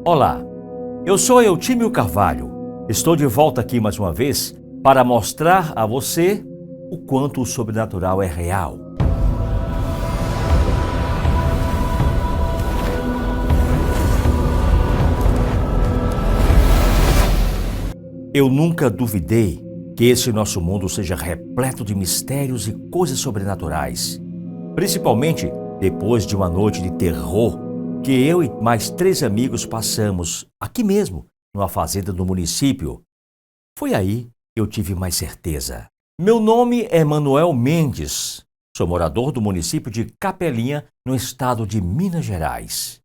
Olá, eu sou Eutímio Carvalho. Estou de volta aqui mais uma vez para mostrar a você o quanto o sobrenatural é real. Eu nunca duvidei que esse nosso mundo seja repleto de mistérios e coisas sobrenaturais, principalmente depois de uma noite de terror que eu e mais 3 amigos passamos aqui mesmo, numa fazenda do município. Foi aí que eu tive mais certeza. Meu nome é Manuel Mendes, sou morador do município de Capelinha, no estado de Minas Gerais.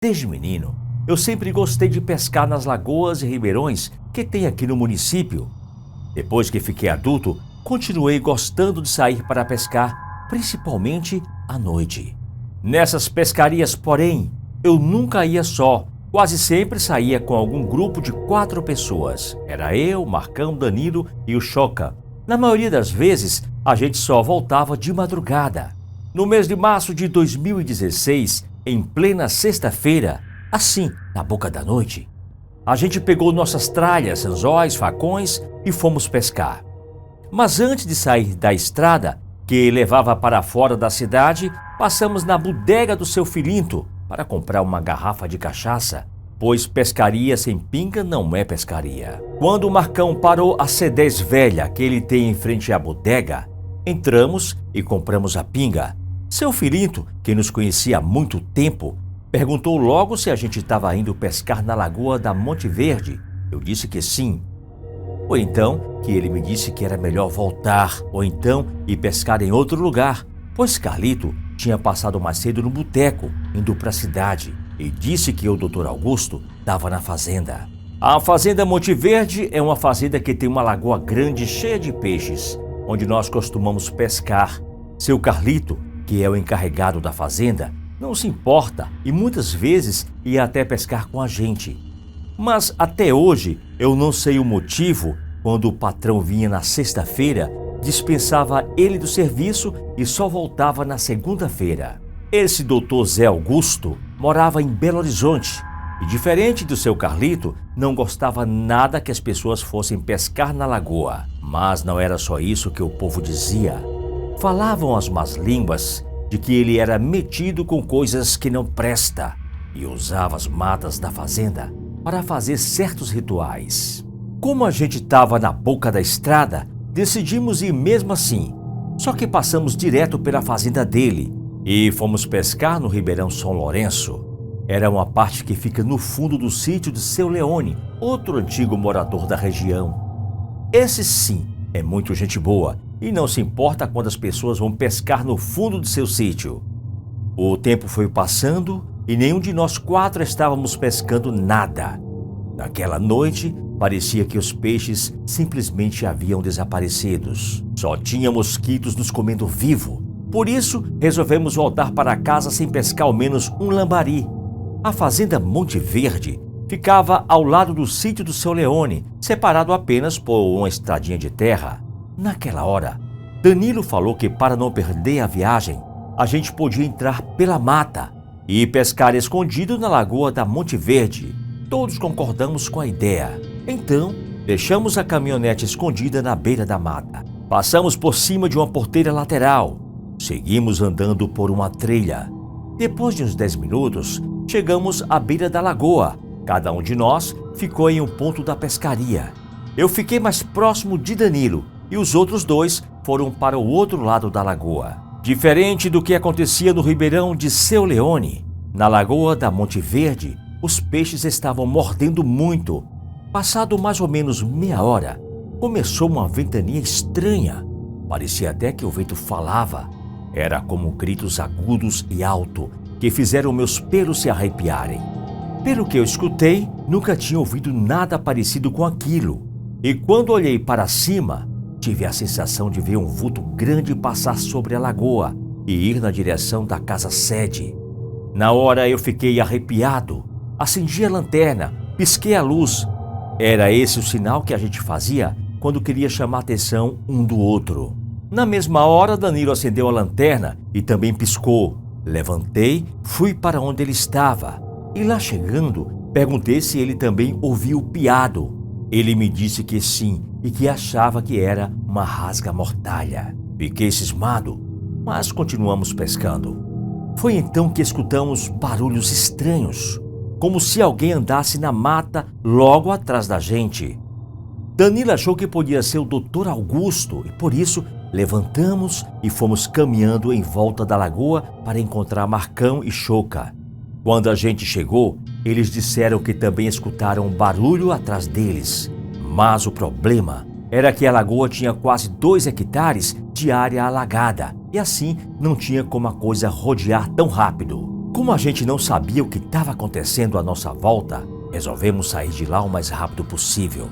Desde menino, eu sempre gostei de pescar nas lagoas e ribeirões que tem aqui no município. Depois que fiquei adulto, continuei gostando de sair para pescar, principalmente à noite. Nessas pescarias, porém, eu nunca ia só. Quase sempre saía com algum grupo de 4 pessoas. Era eu, Marcão, Danilo e o Choca. Na maioria das vezes, a gente só voltava de madrugada. No mês de março de 2016, em plena sexta-feira, assim, na boca da noite, a gente pegou nossas tralhas, anzóis, facões e fomos pescar. Mas antes de sair da estrada, que levava para fora da cidade, passamos na bodega do seu Filinto para comprar uma garrafa de cachaça, pois pescaria sem pinga não é pescaria. Quando o Marcão parou a C10 velha que ele tem em frente à bodega, entramos e compramos a pinga. Seu Filinto, que nos conhecia há muito tempo, perguntou logo se a gente estava indo pescar na lagoa da Monte Verde. Eu disse que sim. Foi então que ele me disse que era melhor voltar ou então ir pescar em outro lugar, pois Carlito tinha passado mais cedo no boteco, indo para a cidade, e disse que o Dr. Augusto estava na fazenda. A Fazenda Monte Verde é uma fazenda que tem uma lagoa grande cheia de peixes, onde nós costumamos pescar. Seu Carlito, que é o encarregado da fazenda, não se importa e muitas vezes ia até pescar com a gente. Mas até hoje eu não sei o motivo quando o patrão vinha na sexta-feira, dispensava ele do serviço e só voltava na segunda-feira. Esse doutor Zé Augusto morava em Belo Horizonte e, diferente do seu Carlito, não gostava nada que as pessoas fossem pescar na lagoa. Mas não era só isso que o povo dizia. Falavam as más línguas de que ele era metido com coisas que não presta e usava as matas da fazenda para fazer certos rituais. Como a gente estava na boca da estrada, decidimos ir mesmo assim. Só que passamos direto pela fazenda dele e fomos pescar no Ribeirão São Lourenço. Era uma parte que fica no fundo do sítio de seu Leone, outro antigo morador da região. Esse sim é muito gente boa e não se importa quando as pessoas vão pescar no fundo de seu sítio. O tempo foi passando e nenhum de nós 4 estávamos pescando nada. Naquela noite, parecia que os peixes simplesmente haviam desaparecido. Só tinha mosquitos nos comendo vivo. Por isso, resolvemos voltar para casa sem pescar ao menos um lambari. A Fazenda Monte Verde ficava ao lado do sítio do seu Leone, separado apenas por uma estradinha de terra. Naquela hora, Danilo falou que para não perder a viagem, a gente podia entrar pela mata e pescar escondido na lagoa da Monte Verde. Todos concordamos com a ideia. Então, deixamos a caminhonete escondida na beira da mata. Passamos por cima de uma porteira lateral. Seguimos andando por uma trilha. Depois de uns 10 minutos, chegamos à beira da lagoa. Cada um de nós ficou em um ponto da pescaria. Eu fiquei mais próximo de Danilo e os outros 2 foram para o outro lado da lagoa. Diferente do que acontecia no Ribeirão de seu Leone, na lagoa da Monte Verde, os peixes estavam mordendo muito. Passado mais ou menos meia hora, começou uma ventania estranha. Parecia até que o vento falava. Era como gritos agudos e altos que fizeram meus pelos se arrepiarem. Pelo que eu escutei, nunca tinha ouvido nada parecido com aquilo. E quando olhei para cima, tive a sensação de ver um vulto grande passar sobre a lagoa e ir na direção da casa sede. Na hora eu fiquei arrepiado. Acendi a lanterna, pisquei a luz. Era esse o sinal que a gente fazia quando queria chamar a atenção um do outro. Na mesma hora, Danilo acendeu a lanterna e também piscou. Levantei, fui para onde ele estava. E lá chegando, Perguntei se ele também ouvia o piado. Ele me disse que sim e que achava que era uma rasga-mortalha. Fiquei cismado, mas continuamos pescando. Foi então que escutamos barulhos estranhos, como se alguém andasse na mata logo atrás da gente. Danilo achou que podia ser o Dr. Augusto e por isso levantamos e fomos caminhando em volta da lagoa para encontrar Marcão e Choca. Quando a gente chegou, eles disseram que também escutaram um barulho atrás deles. Mas o problema era que a lagoa tinha quase 2 hectares de área alagada e assim não tinha como a coisa rodear tão rápido. Como a gente não sabia o que estava acontecendo à nossa volta, resolvemos sair de lá o mais rápido possível.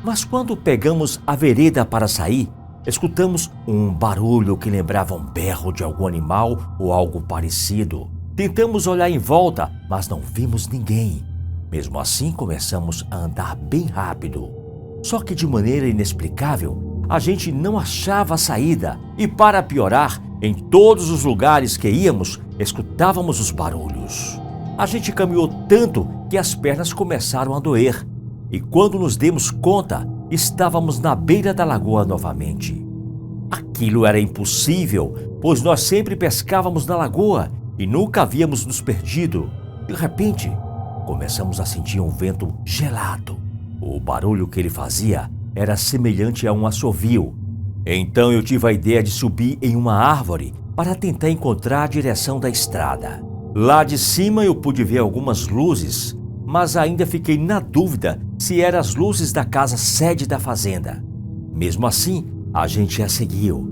Mas quando pegamos a vereda para sair, escutamos um barulho que lembrava um berro de algum animal ou algo parecido. Tentamos olhar em volta, mas não vimos ninguém. Mesmo assim, começamos a andar bem rápido. Só que de maneira inexplicável, a gente não achava a saída. E para piorar, em todos os lugares que íamos, escutávamos os barulhos. A gente caminhou tanto que as pernas começaram a doer. E quando nos demos conta, estávamos na beira da lagoa novamente. Aquilo era impossível, pois nós sempre pescávamos na lagoa e nunca havíamos nos perdido. De repente, começamos a sentir um vento gelado. O barulho que ele fazia era semelhante a um assovio. Então eu tive a ideia de subir em uma árvore para tentar encontrar a direção da estrada. Lá de cima eu pude ver algumas luzes, mas ainda fiquei na dúvida se eram as luzes da casa sede da fazenda. Mesmo assim, a gente a seguiu.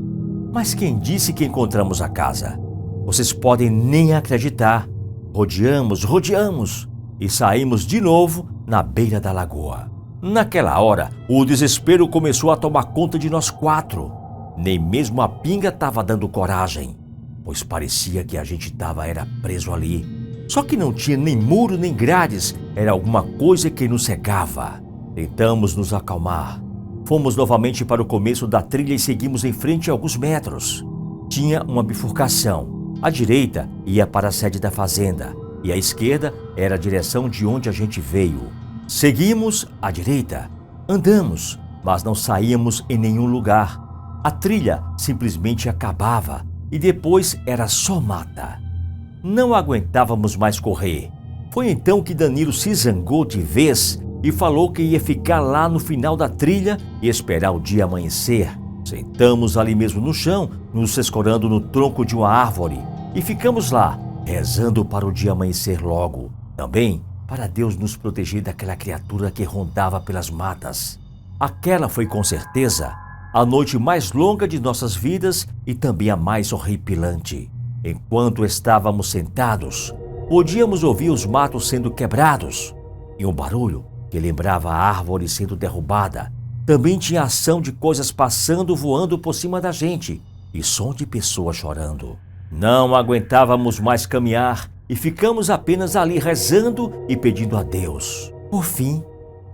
Mas quem disse que encontramos a casa? Vocês podem nem acreditar. Rodeamos e saímos de novo na beira da lagoa. Naquela hora, o desespero começou a tomar conta de nós 4. Nem mesmo a pinga estava dando coragem, pois parecia que a gente era preso ali. Só que não tinha nem muro nem grades, era alguma coisa que nos cegava. Tentamos nos acalmar. Fomos novamente para o começo da trilha e seguimos em frente alguns metros. Tinha uma bifurcação. A direita ia para a sede da fazenda e a esquerda era a direção de onde a gente veio. Seguimos à direita, andamos, mas não saíamos em nenhum lugar. A trilha simplesmente acabava e depois era só mata. Não aguentávamos mais correr. Foi então que Danilo se zangou de vez e falou que ia ficar lá no final da trilha e esperar o dia amanhecer. Sentamos ali mesmo no chão, nos escorando no tronco de uma árvore e ficamos lá, rezando para o dia amanhecer logo. Também para Deus nos proteger daquela criatura que rondava pelas matas. Aquela foi com certeza a noite mais longa de nossas vidas e também a mais horripilante. Enquanto estávamos sentados, podíamos ouvir os matos sendo quebrados e um barulho que lembrava a árvore sendo derrubada. Também tinha ação de coisas passando, voando por cima da gente e som de pessoas chorando. Não aguentávamos mais caminhar e ficamos apenas ali rezando e pedindo a Deus. Por fim,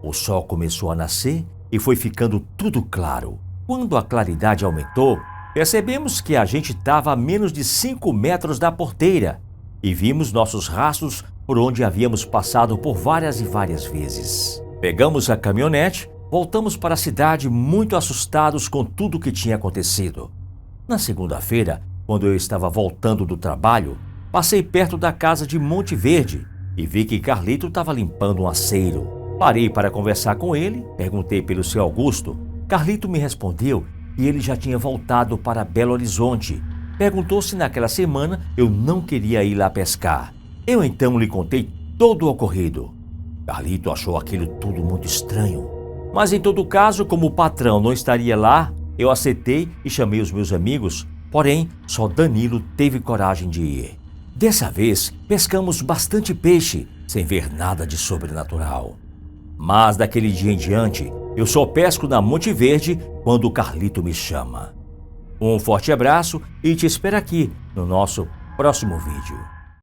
o sol começou a nascer e foi ficando tudo claro. Quando a claridade aumentou, percebemos que a gente estava a menos de 5 metros da porteira e vimos nossos rastros por onde havíamos passado por várias e várias vezes. Pegamos a caminhonete, voltamos para a cidade muito assustados com tudo o que tinha acontecido. Na segunda-feira, quando eu estava voltando do trabalho, passei perto da casa de Monte Verde e vi que Carlito estava limpando um aceiro. Parei para conversar com ele, perguntei pelo seu Augusto. Carlito me respondeu que ele já tinha voltado para Belo Horizonte. Perguntou se naquela semana eu não queria ir lá pescar. Eu então lhe contei todo o ocorrido. Carlito achou aquilo tudo muito estranho. Mas em todo caso, como o patrão não estaria lá, eu aceitei e chamei os meus amigos, porém só Danilo teve coragem de ir. Dessa vez, pescamos bastante peixe, sem ver nada de sobrenatural. Mas daquele dia em diante, eu só pesco na Monte Verde quando o Carlito me chama. Um forte abraço e te espero aqui no nosso próximo vídeo.